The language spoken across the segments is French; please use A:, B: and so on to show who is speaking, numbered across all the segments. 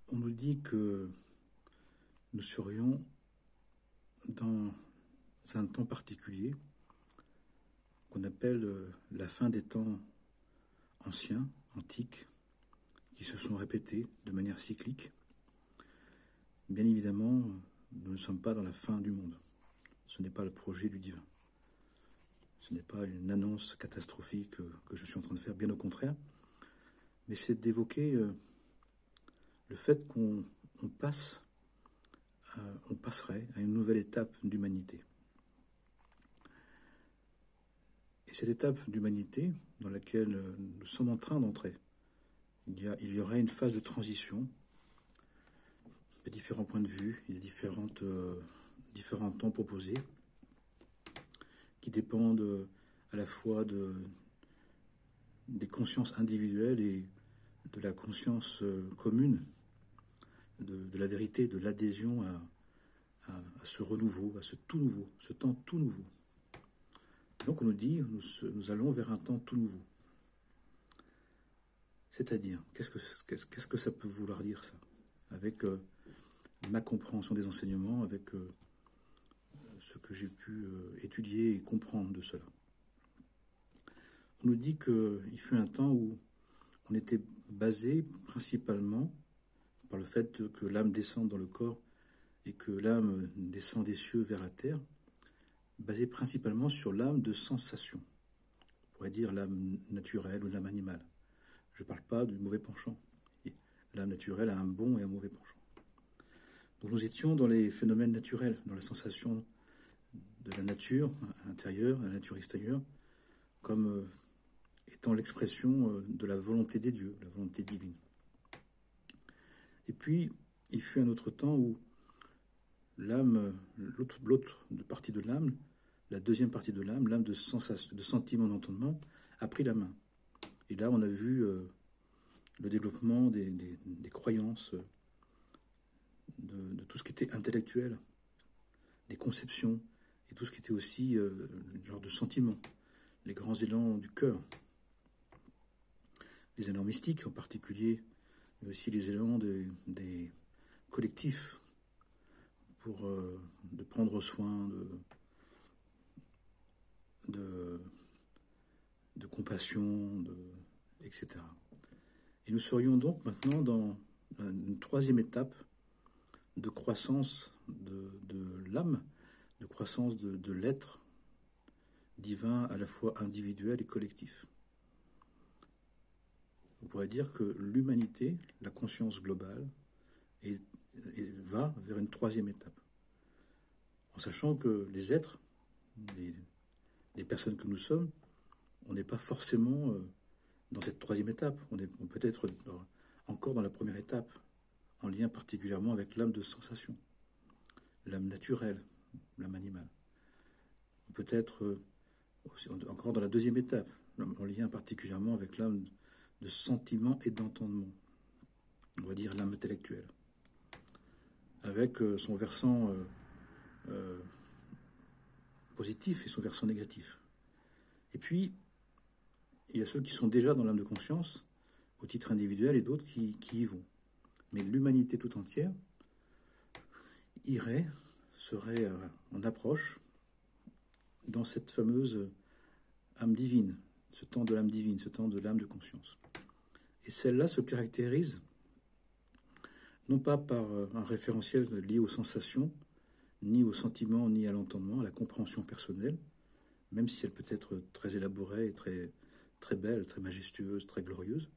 A: On nous dit que nous serions dans un temps particulier qu'on appelle la fin des temps anciens, antiques, qui se sont répétés de manière cyclique. Bien évidemment, nous ne sommes pas dans la fin du monde. Ce n'est pas le projet du divin. Ce n'est pas une annonce catastrophique que je suis en train de faire, bien au contraire. Mais c'est d'évoquer le fait qu'on passerait à une nouvelle étape d'humanité. Et cette étape d'humanité dans laquelle nous sommes en train d'entrer, il y aurait une phase de transition. Il y a différents points de vue, il y a différents temps proposés qui dépendent à la fois des consciences individuelles et de la conscience commune, de la vérité, de l'adhésion à ce renouveau, à ce tout nouveau, ce temps tout nouveau. Donc on nous dit, nous allons vers un temps tout nouveau. C'est-à-dire, qu'est-ce que ça peut vouloir dire ça? Avec ma compréhension des enseignements, avec ce que j'ai pu étudier et comprendre de cela. On nous dit qu'il fut un temps où on était basé principalement par le fait que l'âme descende dans le corps et que l'âme descend des cieux vers la terre, basé principalement sur l'âme de sensation. On pourrait dire l'âme naturelle ou l'âme animale. Je ne parle pas du mauvais penchant. L'âme naturelle a un bon et un mauvais penchant. Donc nous étions dans les phénomènes naturels, dans la sensation de la nature intérieure, la nature extérieure, comme étant l'expression de la volonté des dieux, la volonté divine. Et puis, il fut un autre temps où l'âme, l'autre partie de l'âme, la deuxième partie de l'âme, l'âme de sentiment, d'entendement, a pris la main. Et là, on a vu le développement des croyances, de tout ce qui était intellectuel, des conceptions, et tout ce qui était aussi genre de sentiments, les grands élans du cœur, les élans mystiques en particulier, mais aussi les élans des collectifs pour de prendre soin, de compassion, etc. Et nous serions donc maintenant dans une troisième étape de croissance de l'âme, de croissance de l'être divin à la fois individuel et collectif. On pourrait dire que l'humanité, la conscience globale, va vers une troisième étape. En sachant que les êtres, les personnes que nous sommes, on n'est pas forcément dans cette troisième étape. On peut être encore dans la première étape, en lien particulièrement avec l'âme de sensation, l'âme naturelle, l'âme animale. On peut être encore dans la deuxième étape, en lien particulièrement avec l'âme de sentiment et d'entendement, on va dire l'âme intellectuelle, avec son versant positif et son versant négatif. Et puis, il y a ceux qui sont déjà dans l'âme de conscience, au titre individuel, et d'autres qui y vont. Mais l'humanité tout entière serait en approche dans cette fameuse âme divine, ce temps de l'âme divine, ce temps de l'âme de conscience. Et celle-là se caractérise non pas par un référentiel lié aux sensations, ni aux sentiments, ni à l'entendement, à la compréhension personnelle, même si elle peut être très élaborée, très, très belle, très majestueuse, très glorieuse,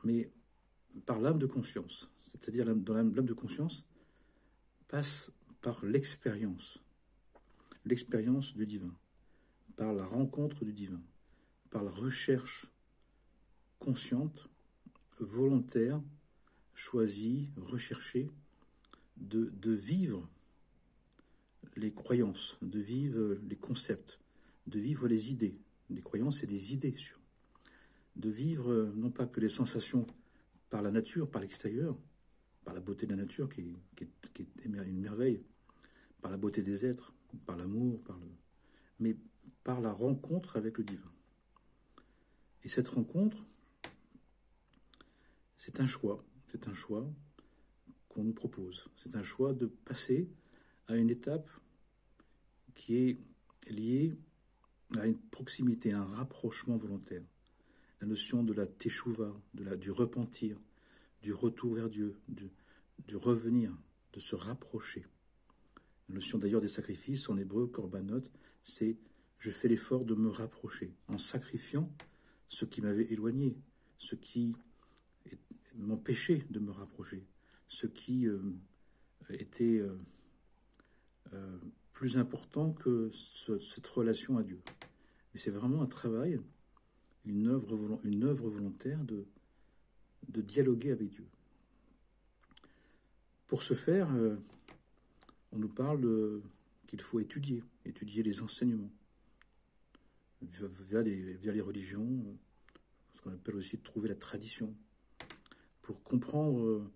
A: mais par l'âme de conscience. C'est-à-dire l'âme de conscience passe par l'expérience du divin, par la rencontre du divin, par la recherche consciente, volontaire, choisie, recherchée, de vivre les croyances, de vivre les concepts, de vivre les idées. Les croyances, c'est des idées sûres. De vivre non pas que les sensations par la nature, par l'extérieur, par la beauté de la nature qui est une merveille, par la beauté des êtres, par l'amour, mais par la rencontre avec le divin. Et cette rencontre, c'est un choix, C'est un choix qu'on nous propose. C'est un choix de passer à une étape qui est liée à une proximité, à un rapprochement volontaire. La notion de la teshuva, du repentir, du retour vers Dieu, du revenir, de se rapprocher. La notion d'ailleurs des sacrifices, en hébreu, korbanot, c'est « je fais l'effort de me rapprocher » en sacrifiant ce qui m'avait éloigné, ce qui m'empêchait de me rapprocher, ce qui était plus important que cette relation à Dieu. Et c'est vraiment un travail, une œuvre volontaire de dialoguer avec Dieu. Pour ce faire, on nous parle qu'il faut étudier les enseignements via les religions, ce qu'on appelle aussi de trouver la tradition, pour comprendre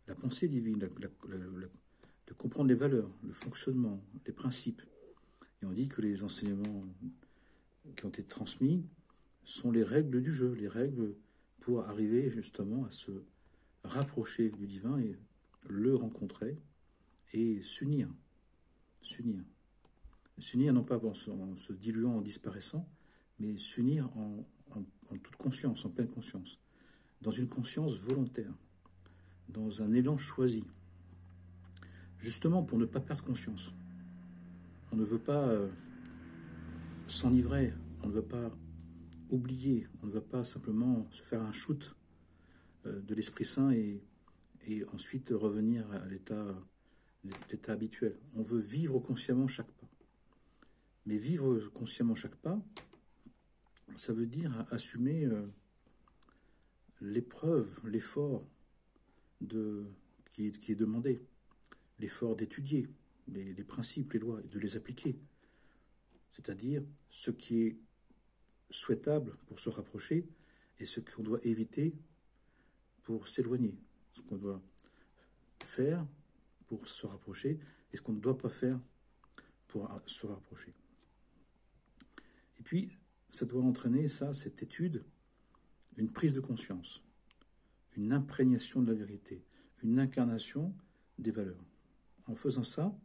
A: la pensée divine, de comprendre les valeurs, le fonctionnement, les principes. Et on dit que les enseignements qui ont été transmis sont les règles du jeu, les règles pour arriver justement à se rapprocher du divin et le rencontrer et s'unir. S'unir non pas en se diluant, en disparaissant, mais s'unir en toute conscience, en pleine conscience, dans une conscience volontaire, dans un élan choisi, justement pour ne pas perdre conscience. On ne veut pas s'enivrer, on ne veut pas oublier, on ne veut pas simplement se faire un shoot de l'Esprit Saint et ensuite revenir à l'état habituel. On veut vivre consciemment chaque pas. Mais vivre consciemment chaque pas, ça veut dire assumer l'épreuve, l'effort qui est demandé, l'effort d'étudier les principes, les lois, et de les appliquer. C'est-à-dire ce qui est souhaitable pour se rapprocher et ce qu'on doit éviter pour s'éloigner, ce qu'on doit faire pour se rapprocher et ce qu'on ne doit pas faire pour se rapprocher. Et puis, ça doit entraîner, cette étude, une prise de conscience, une imprégnation de la vérité, une incarnation des valeurs. En faisant ça,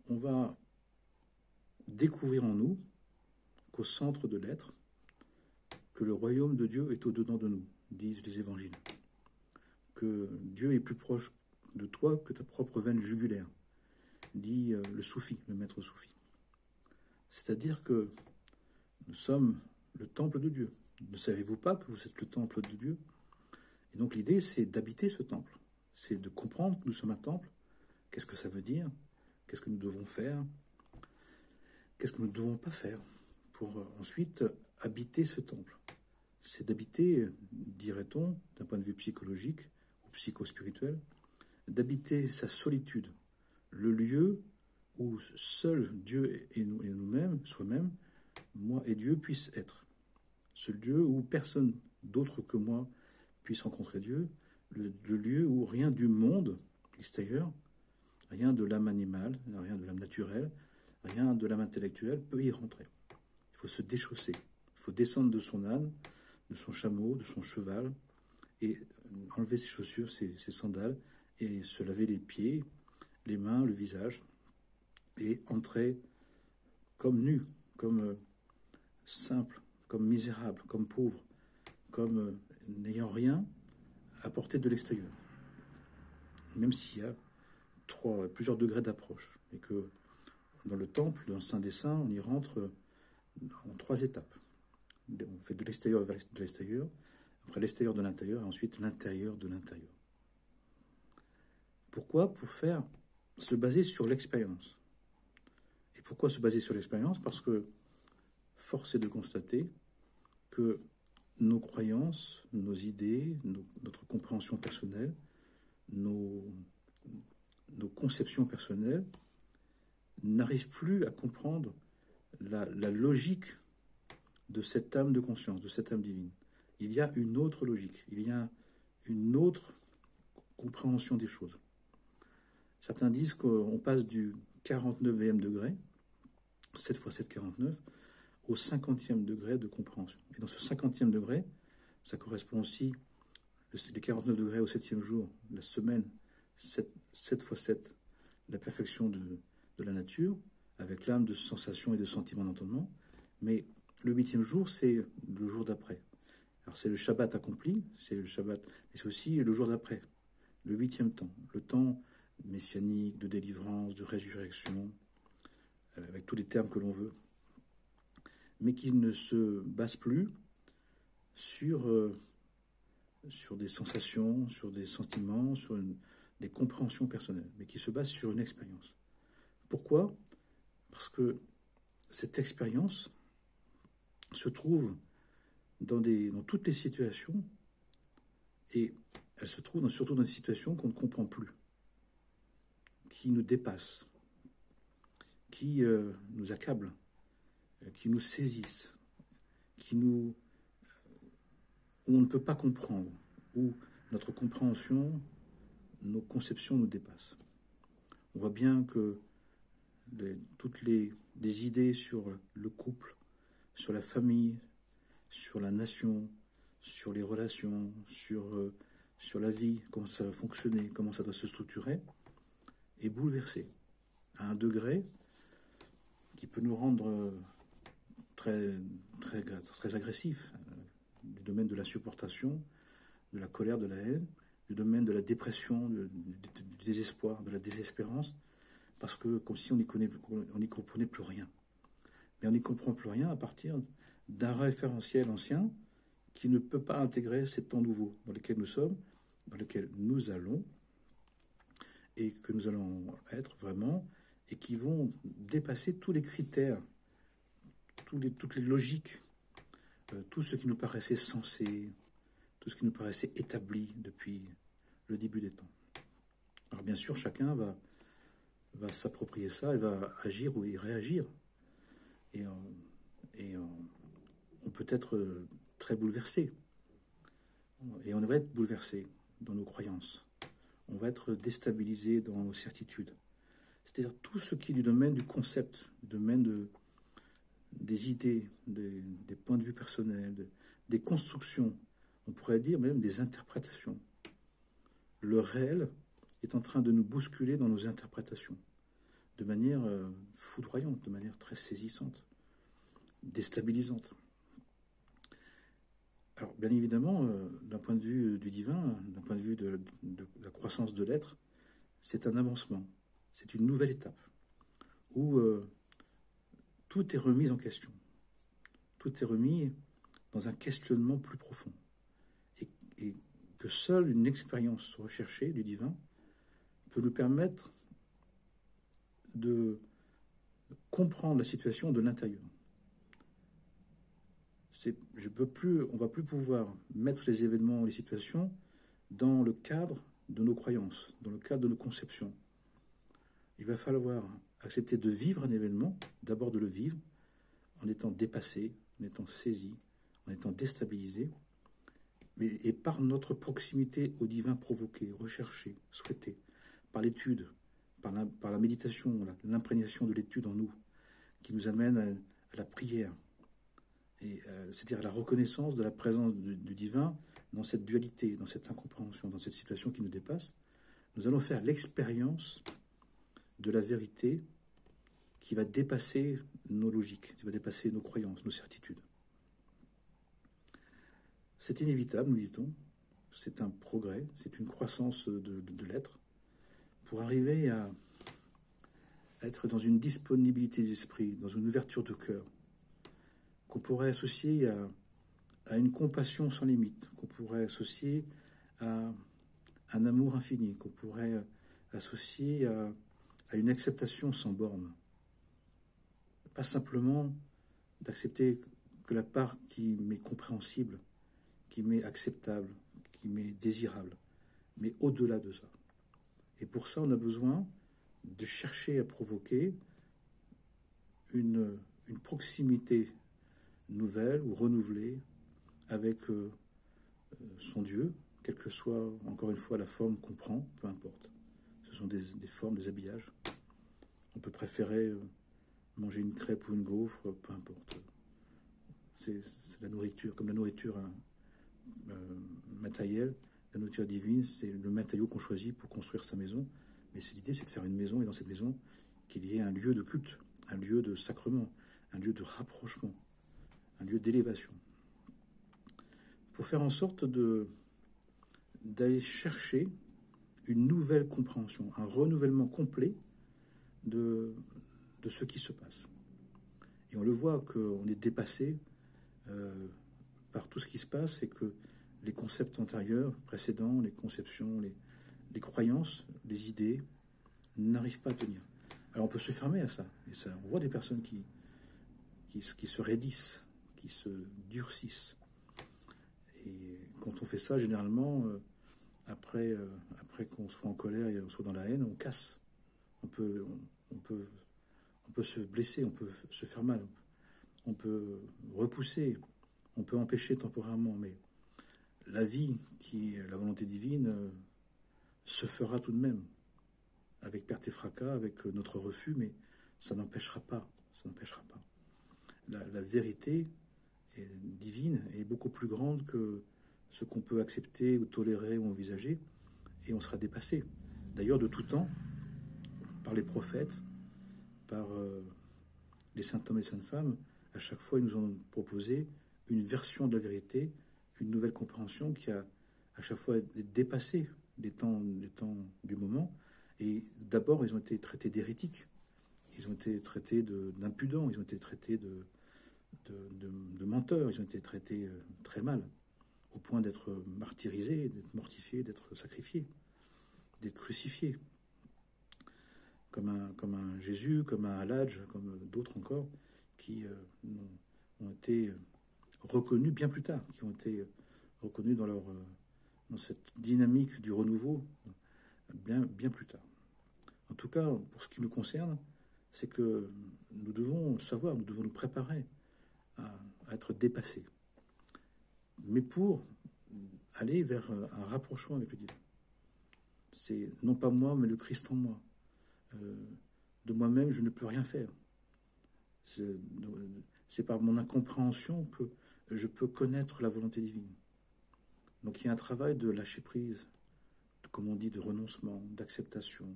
A: on va découvrir en nous qu'au centre de l'être, que le royaume de Dieu est au-dedans de nous, disent les évangiles. Que Dieu est plus proche de toi que ta propre veine jugulaire, dit le soufi, le maître soufi. C'est-à-dire que nous sommes le temple de Dieu. Ne savez-vous pas que vous êtes le temple de Dieu? Et donc l'idée, c'est d'habiter ce temple. C'est de comprendre que nous sommes un temple. Qu'est-ce que ça veut dire? Qu'est-ce que nous devons faire? Qu'est-ce que nous ne devons pas faire pour ensuite habiter ce temple? C'est d'habiter, dirait-on, d'un point de vue psychologique ou psychospirituel, d'habiter sa solitude, le lieu où seul Dieu et nous-mêmes, soi-même, moi et Dieu puissent être. Ce lieu où personne d'autre que moi puisse rencontrer Dieu, le lieu où rien du monde extérieur, rien de l'âme animale, rien de l'âme naturelle, rien de l'âme intellectuelle peut y rentrer. Il faut se déchausser, il faut descendre de son âne, de son chameau, de son cheval, et enlever ses chaussures, ses sandales, et se laver les pieds, les mains, le visage, et entrer comme nu, comme simple, comme misérable, comme pauvre, comme n'ayant rien à porter de l'extérieur. Même s'il y a plusieurs degrés d'approche, et que dans le temple, dans le Saint des Saints, on y rentre en 3 étapes. On fait de l'extérieur vers l'extérieur, après l'extérieur de l'intérieur, et ensuite l'intérieur de l'intérieur. Pourquoi? Pour se baser sur l'expérience. Et pourquoi se baser sur l'expérience? Parce que force est de constater que nos croyances, nos idées, notre compréhension personnelle, nos conceptions personnelles n'arrivent plus à comprendre la logique de cette âme de conscience, de cette âme divine. Il y a une autre logique, il y a une autre compréhension des choses. Certains disent qu'on passe du 49e degré, 7 x 7, 49, au 50e degré de compréhension. Et dans ce 50e degré, ça correspond aussi, les 49 degrés au 7e jour, la semaine, 7 x 7, la perfection de la nature, avec l'âme de sensation et de sentiment d'entendement. Mais le 8e jour, c'est le jour d'après. Alors c'est le Shabbat accompli, c'est le Shabbat, mais c'est aussi le jour d'après, le 8e temps, le temps messianique, de délivrance, de résurrection, avec tous les termes que l'on veut, mais qui ne se base plus sur des sensations, sur des sentiments, sur des compréhensions personnelles, mais qui se base sur une expérience. Pourquoi? Parce que cette expérience se trouve dans toutes les situations, et elle se trouve surtout dans des situations qu'on ne comprend plus, qui nous dépassent, qui nous accablent, qui nous saisissent, où on ne peut pas comprendre, où notre compréhension, nos conceptions nous dépassent. On voit bien que toutes les idées sur le couple, sur la famille, sur la nation, sur les relations, sur la vie, comment ça va fonctionner, comment ça doit se structurer, est bouleversée à un degré qui peut nous rendre très agressifs, du domaine de l'insupportation, de la colère, de la haine, du domaine de la dépression, du désespoir, de la désespérance, parce que comme si on n'y comprenait plus rien. Mais on n'y comprend plus rien à partir d'un référentiel ancien qui ne peut pas intégrer ces temps nouveaux dans lesquels nous sommes, dans lesquels nous allons, et que nous allons être vraiment, et qui vont dépasser tous les critères, toutes les logiques, tout ce qui nous paraissait sensé, tout ce qui nous paraissait établi depuis le début des temps. Alors bien sûr, chacun va s'approprier ça et va agir ou y réagir. Et on peut être très bouleversé. Et on va être bouleversé dans nos croyances. On va être déstabilisé dans nos certitudes. C'est-à-dire tout ce qui est du domaine du concept, du domaine des idées, des points de vue personnels, des constructions, on pourrait dire même des interprétations. Le réel est en train de nous bousculer dans nos interprétations, de manière foudroyante, de manière très saisissante, déstabilisante. Alors, bien évidemment, d'un point de vue du divin, d'un point de vue de la croissance de l'être, c'est un avancement, c'est une nouvelle étape où tout est remis en question. Tout est remis dans un questionnement plus profond. Et que seule une expérience recherchée du divin peut nous permettre de comprendre la situation de l'intérieur. On va plus pouvoir mettre les événements, les situations dans le cadre de nos croyances, dans le cadre de nos conceptions. Il va falloir accepter de vivre un événement, d'abord de le vivre, en étant dépassé, en étant saisi, en étant déstabilisé, et par notre proximité au divin provoqué, recherché, souhaité, par l'étude, par la méditation, l'imprégnation de l'étude en nous, qui nous amène à la prière, c'est-à-dire à la reconnaissance de la présence du divin dans cette dualité, dans cette incompréhension, dans cette situation qui nous dépasse. Nous allons faire l'expérience de la vérité qui va dépasser nos logiques, qui va dépasser nos croyances, nos certitudes. C'est inévitable, nous dit-on, c'est un progrès, c'est une croissance de l'être, pour arriver à être dans une disponibilité d'esprit, dans une ouverture de cœur, qu'on pourrait associer à une compassion sans limite, qu'on pourrait associer à un amour infini, qu'on pourrait associer à une acceptation sans borne. Pas simplement d'accepter que la part qui m'est compréhensible, qui m'est acceptable, qui m'est désirable, mais au-delà de ça. Et pour ça, on a besoin de chercher à provoquer une proximité nouvelle ou renouvelée avec son Dieu, quelle que soit, encore une fois, la forme qu'on prend, peu importe. Ce sont des formes, des habillages. On peut préférer manger une crêpe ou une gaufre, peu importe. C'est la nourriture, comme la nourriture matérielle, La nourriture divine, c'est le matériau qu'on choisit pour construire sa maison. Mais l'idée, c'est de faire une maison, et dans cette maison, qu'il y ait un lieu de culte, un lieu de sacrement, un lieu de rapprochement, un lieu d'élévation. Pour faire en sorte d'aller chercher une nouvelle compréhension, un renouvellement complet de ce qui se passe. Et on le voit qu'on est dépassé par tout ce qui se passe et que les concepts antérieurs, précédents, les conceptions, les croyances, les idées n'arrivent pas à tenir. Alors on peut se fermer à ça. Et ça, on voit des personnes qui se raidissent, qui se durcissent. Et quand on fait ça, généralement, après qu'on soit en colère et qu'on soit dans la haine, on casse. On peut se blesser, on peut se faire mal, on peut repousser, on peut empêcher temporairement, mais la vie qui est la volonté divine se fera tout de même, avec perte et fracas, avec notre refus, mais ça n'empêchera pas, La vérité divine est beaucoup plus grande que ce qu'on peut accepter ou tolérer ou envisager, et on sera dépassé. D'ailleurs, de tout temps, par les prophètes, par les saints hommes et saintes femmes, à chaque fois, ils nous ont proposé une version de la vérité, une nouvelle compréhension qui a à chaque fois dépassé les temps du moment. Et d'abord, ils ont été traités d'hérétiques, ils ont été traités d'impudents, ils ont été traités de menteurs, ils ont été traités très mal, au point d'être martyrisés, d'être mortifiés, d'être sacrifiés, d'être crucifiés. Comme un Jésus, comme un Hadj, comme d'autres encore, qui ont été reconnus bien plus tard, qui ont été reconnus dans cette dynamique du renouveau bien plus tard. En tout cas, pour ce qui nous concerne, c'est que nous devons savoir, nous devons nous préparer à être dépassés, mais pour aller vers un rapprochement avec le divin. C'est non pas moi, mais le Christ en moi. De moi-même, je ne peux rien faire. C'est par mon incompréhension que je peux connaître la volonté divine. Donc il y a un travail de lâcher prise, comme on dit, de renoncement, d'acceptation,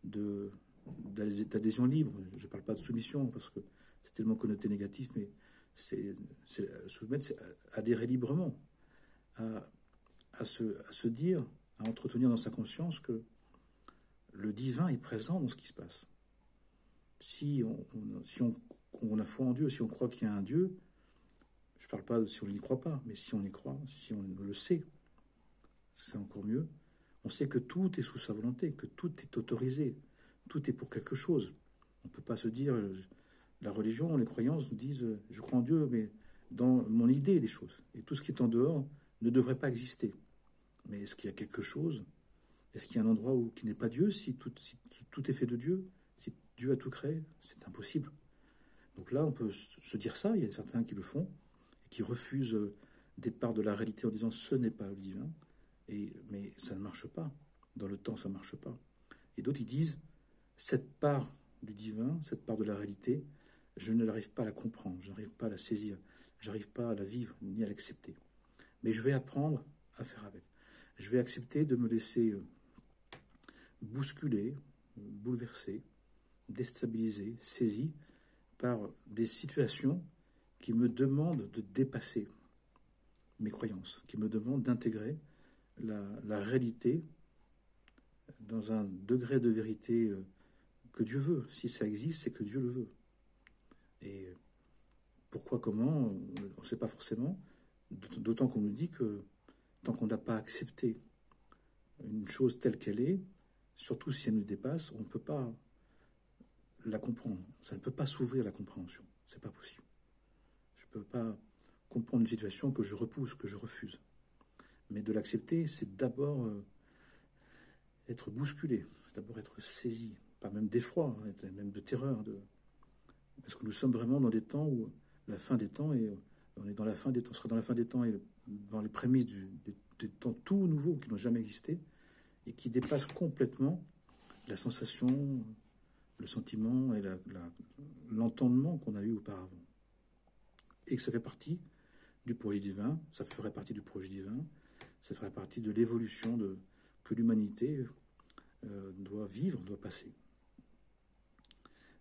A: d'adhésion libre. Je ne parle pas de soumission parce que c'est tellement connoté négatif, mais soumettre, c'est adhérer librement à se dire, à entretenir dans sa conscience que le divin est présent dans ce qui se passe. Si on a foi en Dieu, si on croit qu'il y a un Dieu, je ne parle pas si on n'y croit pas, mais si on y croit, si on le sait, c'est encore mieux. On sait que tout est sous sa volonté, que tout est autorisé, tout est pour quelque chose. On ne peut pas se dire, la religion, les croyances nous disent, je crois en Dieu, mais dans mon idée des choses. Et tout ce qui est en dehors ne devrait pas exister. Mais est-ce qu'il y a quelque chose? Est-ce qu'il y a un endroit qui n'est pas Dieu, si tout est fait de Dieu? Si Dieu a tout créé? C'est impossible. Donc là, on peut se dire ça, il y a certains qui le font, et qui refusent des parts de la réalité en disant ce n'est pas le divin, mais ça ne marche pas. Dans le temps, ça ne marche pas. Et d'autres, ils disent cette part du divin, cette part de la réalité, je ne n'arrive pas à la comprendre, je n'arrive pas à la saisir, je n'arrive pas à la vivre ni à l'accepter. Mais je vais apprendre à faire avec. Je vais accepter de me laisser bousculer, bouleverser, déstabiliser, saisi par des situations qui me demandent de dépasser mes croyances, qui me demandent d'intégrer la réalité dans un degré de vérité que Dieu veut. Si ça existe, c'est que Dieu le veut. Et pourquoi, comment, on ne sait pas forcément, d'autant qu'on nous dit que tant qu'on n'a pas accepté une chose telle qu'elle est, surtout si elle nous dépasse, on ne peut pas la comprendre. Ça ne peut pas s'ouvrir la compréhension. C'est pas possible. Je ne peux pas comprendre une situation que je repousse, que je refuse. Mais de l'accepter, c'est d'abord être bousculé, d'abord être saisi, pas même d'effroi, même de terreur. Parce que nous sommes vraiment dans des temps où la fin des temps, et on est dans la fin des temps, on sera dans la fin des temps et dans les prémices des temps tout nouveaux qui n'ont jamais existé et qui dépassent complètement la sensation, le sentiment et l'entendement qu'on a eu auparavant. Et que ça fait partie du projet divin, ça ferait partie du projet divin ça ferait partie de l'évolution que l'humanité doit vivre, doit passer.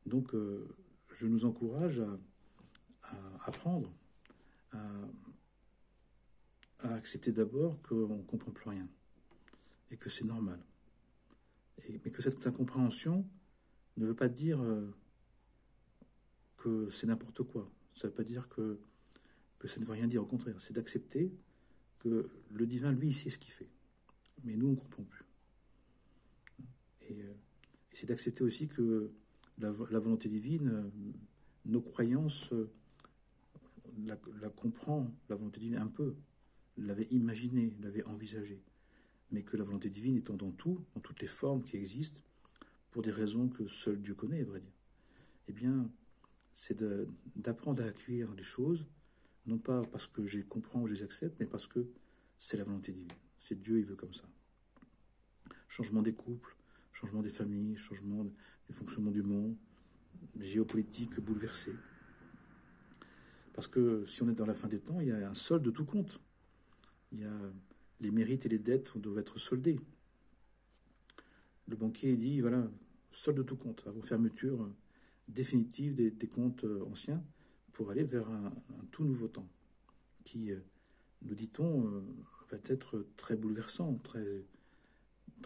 A: Donc, je nous encourage à apprendre, à accepter d'abord qu'on ne comprend plus rien et que c'est normal. Mais que cette incompréhension ne veut pas dire que c'est n'importe quoi. Ça ne veut pas dire que ça ne veut rien dire. Au contraire, c'est d'accepter que le divin, lui, il sait ce qu'il fait. Mais nous, on ne comprend plus. Et c'est d'accepter aussi que la volonté divine, nos croyances la comprend, la volonté divine un peu, l'avait imaginée, l'avait envisagée. Mais que la volonté divine étant dans tout, dans toutes les formes qui existent, pour des raisons que seul Dieu connaît, à vrai dire, eh bien, c'est d'apprendre à accueillir les choses, non pas parce que je les comprends ou je les accepte, mais parce que c'est la volonté divine. C'est Dieu, il veut comme ça. Changement des couples, changement des familles, changement du fonctionnement du monde, géopolitique bouleversée. Parce que si on est dans la fin des temps, il y a un solde de tout compte. Il y a les mérites et les dettes doivent être soldés. Le banquier dit, voilà, solde de tout compte, avant fermeture définitive des comptes anciens pour aller vers un tout nouveau temps qui, nous dit-on, va être très bouleversant, très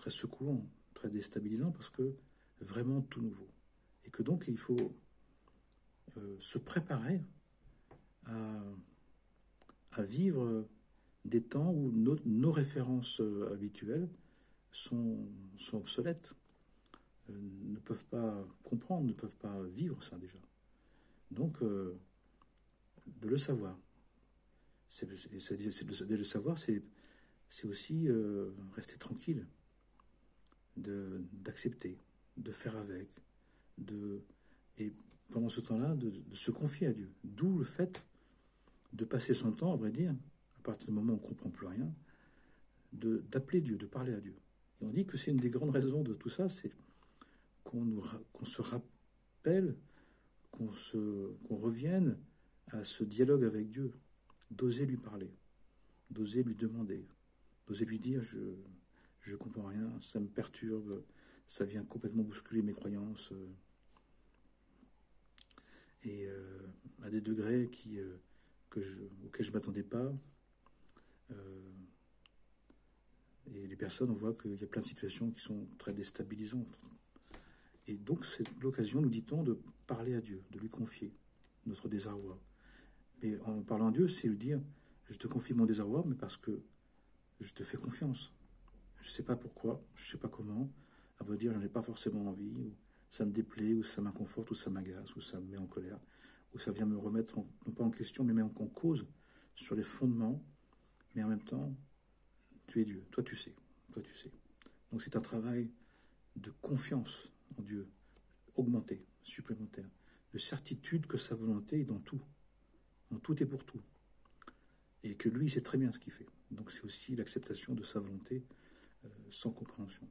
A: secouant, très déstabilisant parce que vraiment tout nouveau. Et que donc il faut se préparer à vivre des temps où nos références habituelles sont obsolètes, ne peuvent pas comprendre, ne peuvent pas vivre ça déjà. Donc, de le savoir. De le savoir, c'est aussi rester tranquille, d'accepter, de faire avec, et pendant ce temps-là, de se confier à Dieu. D'où le fait de passer son temps, à vrai dire, à partir du moment où on ne comprend plus rien, d'appeler Dieu, de parler à Dieu. Et on dit que c'est une des grandes raisons de tout ça, c'est qu'on se rappelle, qu'on revienne à ce dialogue avec Dieu, d'oser lui parler, d'oser lui demander, d'oser lui dire je comprends rien, ça me perturbe, ça vient complètement bousculer mes croyances, et à des degrés auxquels je ne m'attendais pas. Et les personnes, on voit qu'il y a plein de situations qui sont très déstabilisantes. Et donc, c'est l'occasion, nous dit-on, de parler à Dieu, de lui confier notre désarroi. Mais en parlant à Dieu, c'est lui dire, je te confie mon désarroi, mais parce que je te fais confiance. Je ne sais pas pourquoi, je ne sais pas comment. À vrai dire, je n'en ai pas forcément envie, ou ça me déplaît, ou ça m'inconforte, ou ça m'agace, ou ça me met en colère, ou ça vient me remettre, non pas en question, mais même en cause, sur les fondements. Mais en même temps, tu es Dieu, toi tu sais. Donc c'est un travail de confiance en Dieu, augmenté, supplémentaire, de certitude que sa volonté est dans tout et pour tout, et que lui, il sait très bien ce qu'il fait. Donc c'est aussi l'acceptation de sa volonté sans compréhension.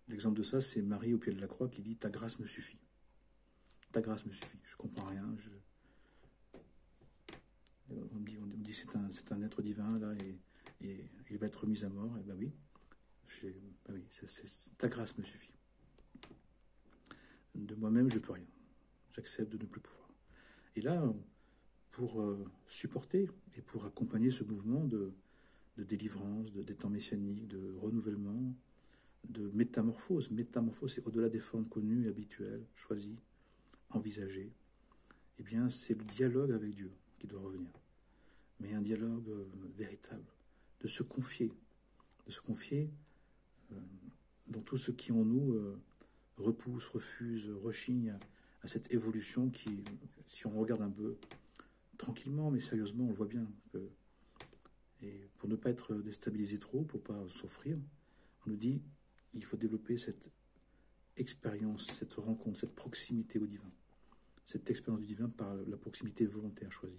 A: L'exemple de ça, c'est Marie au pied de la croix qui dit « Ta grâce me suffit. Ta grâce me suffit. Je ne comprends rien. On me dit c'est un être divin, là, et il va être mis à mort. » Et ben oui, ta grâce me suffit. De moi-même, je ne peux rien. J'accepte de ne plus pouvoir. Et là, pour supporter et pour accompagner ce mouvement de délivrance, des temps messianiques, de renouvellement, de métamorphose. Métamorphose, c'est au-delà des formes connues, habituelles, choisies, envisagées. Eh bien, c'est le dialogue avec Dieu qui doit revenir. Mais un dialogue véritable, de se confier dans tout ce qui en nous repousse, refuse, rechigne à cette évolution qui, si on regarde un peu tranquillement, mais sérieusement, on le voit bien. Et pour ne pas être déstabilisé trop, pour ne pas souffrir, on nous dit il faut développer cette expérience, cette rencontre, cette proximité au divin. Cette expérience du divin par la proximité volontaire choisie.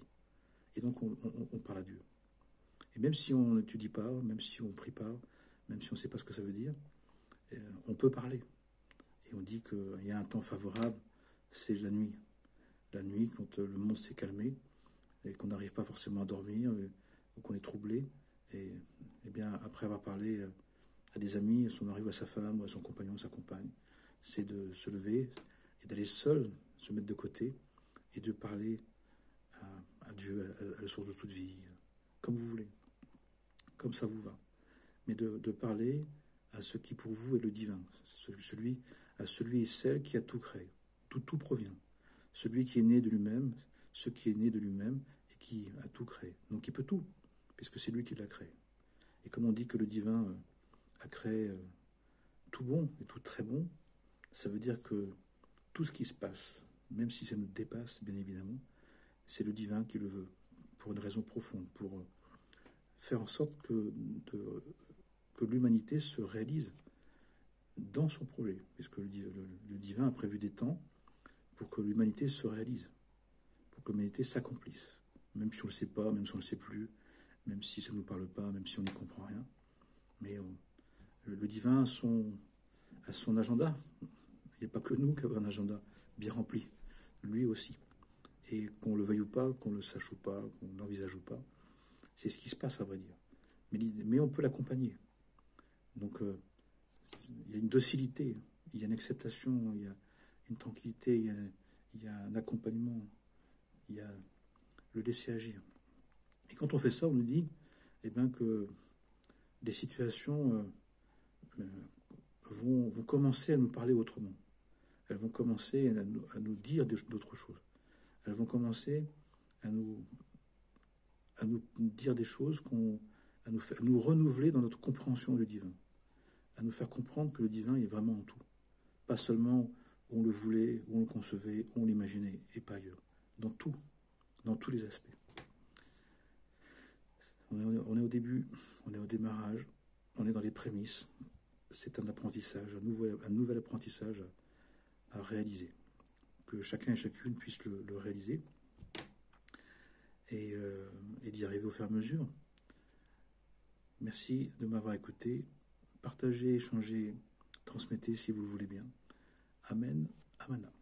A: Et donc on parle à Dieu. Et même si on n'étudie pas, même si on ne prie pas, même si on ne sait pas ce que ça veut dire, on peut parler. Et on dit qu'il y a un temps favorable, c'est la nuit. La nuit, quand le monde s'est calmé, et qu'on n'arrive pas forcément à dormir, ou qu'on est troublé, Et bien, après avoir parlé à des amis, à son mari ou à sa femme, ou à son compagnon, sa compagne, c'est de se lever et d'aller seul se mettre de côté et de parler à Dieu, à la source de toute vie, comme vous voulez, comme ça vous va. Mais de parler à ce qui pour vous est le divin, à celui et celle qui a tout créé, tout provient. Celui qui est né de lui-même, ce qui est né de lui-même et qui a tout créé. Donc il peut tout, puisque c'est lui qui l'a créé. Et comme on dit que le divin a créé tout bon et tout très bon, ça veut dire que tout ce qui se passe, même si ça nous dépasse, bien évidemment, c'est le divin qui le veut, pour une raison profonde, pour faire en sorte que l'humanité se réalise dans son projet, puisque le divin a prévu des temps pour que l'humanité se réalise, pour que l'humanité s'accomplisse, même si on ne le sait pas, même si on ne le sait plus, même si ça ne nous parle pas, même si on n'y comprend rien. Mais le divin a son agenda. Il n'y a pas que nous qui avons un agenda bien rempli, lui aussi. Et qu'on le veuille ou pas, qu'on le sache ou pas, qu'on l'envisage ou pas, c'est ce qui se passe, à vrai dire. Mais on peut l'accompagner. Donc, il y a une docilité, il y a une acceptation, il y a une tranquillité, il y a un accompagnement, il y a le laisser agir. Et quand on fait ça, on nous dit eh bien, que les situations vont commencer à nous parler autrement. Elles vont commencer à nous dire d'autres choses. Elles vont commencer à nous dire des choses, à nous renouveler dans notre compréhension du divin, à nous faire comprendre que le divin est vraiment en tout. Pas seulement où on le voulait, où on le concevait, où on l'imaginait, et pas ailleurs. Dans tout, dans tous les aspects. On est au début, on est au démarrage, on est dans les prémices. C'est un apprentissage, un nouvel apprentissage à réaliser. Que chacun et chacune puisse le réaliser et d'y arriver au fur et à mesure. Merci de m'avoir écouté. Partagez, échangez, transmettez si vous le voulez bien. Amen, Amana.